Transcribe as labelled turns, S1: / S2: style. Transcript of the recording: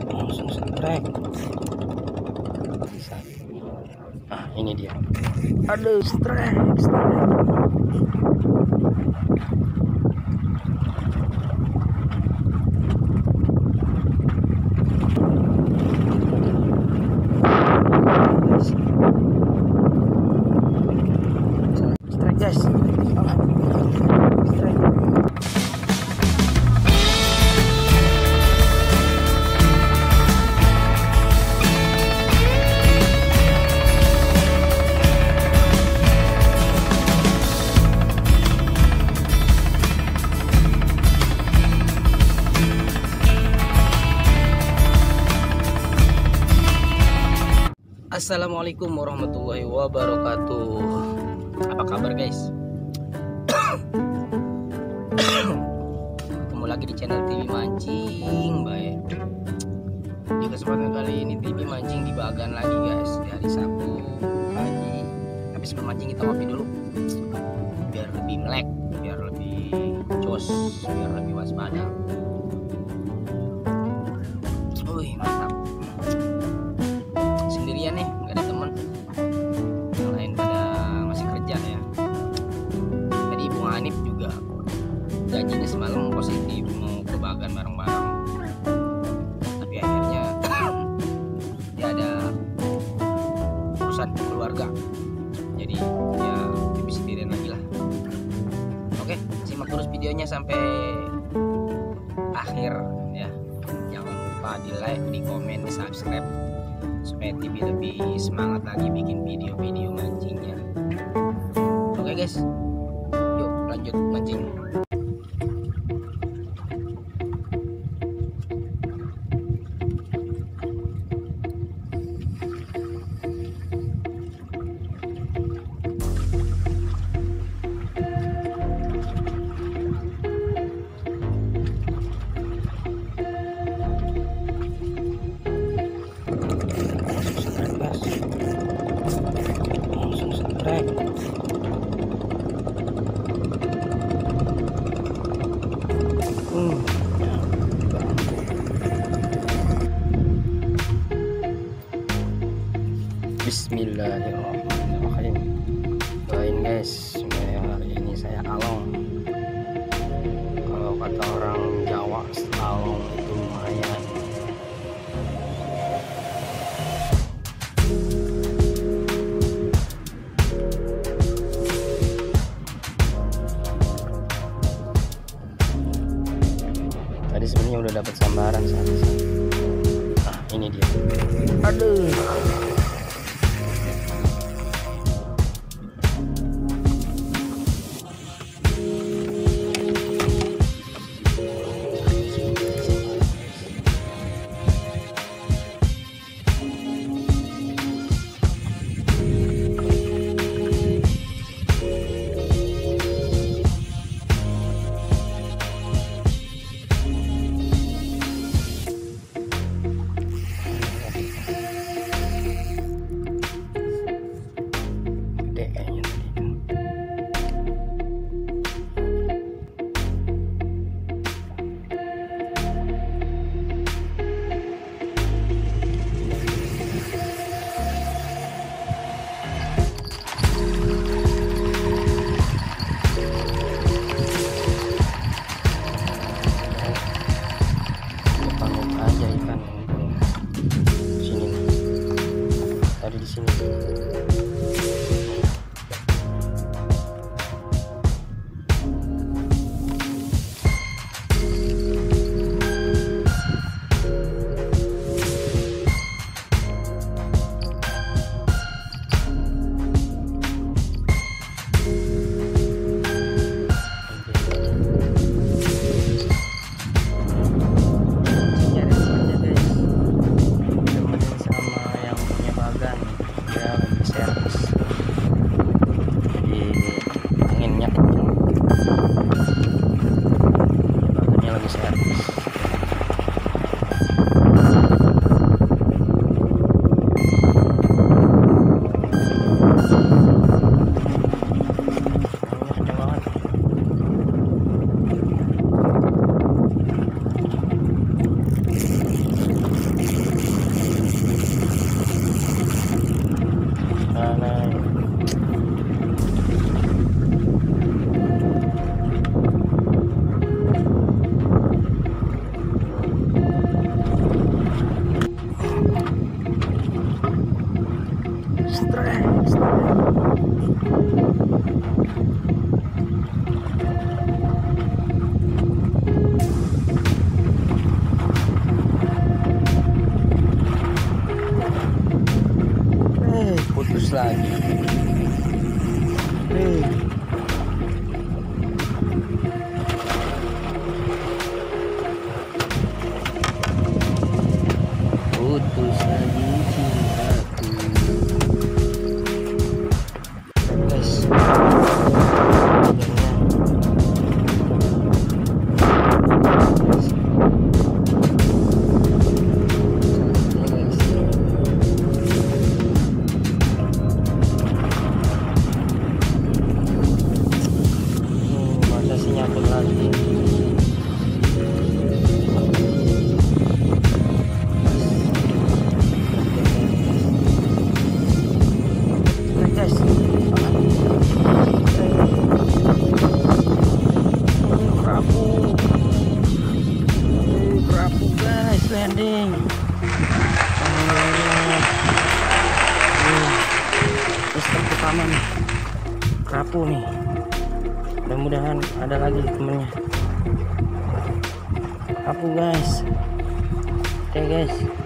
S1: Langsung strike. Ah, ini dia. Aduh, strike. Guys, Assalamualaikum warahmatullahi wabarakatuh. Apa kabar guys? Ketemu lagi di channel thibi mancing, baik. Di kesempatan kali ini thibi mancing di Bagan lagi guys. Di hari Sabtu pagi. Habis bermancing kita ngopi dulu. Biar lebih melek, biar lebih jos, biar lebih waspada. Wih, mantap. Sendirian nih, nggak ada temen. Yang lain pada masih kerja ya. Tadi Ibu Hanif juga janjinya semalam positif mau ke Bagan bareng-bareng, tapi akhirnya dia ada urusan keluarga, jadi ya lebih sendirian lagi lah. Oke, simak terus videonya sampai akhir ya. Jangan lupa di like, di komen, di subscribe supaya thibi lebih semangat lagi bikin video-video mancingnya. Oke guys, yuk lanjut mancing. Bismillahirrahmanirrahim. Doain guys, hari ini saya along. Kalau kata orang Jawa, along itu lumayan. Tadi sebenarnya udah dapat sambaran satu. Ah, ini dia. Aduh. Di sini.
S2: landing. Ini step pertama nih, kerapu nih. Mudah-mudahan ada lagi temennya. Kerapu guys. Oke guys.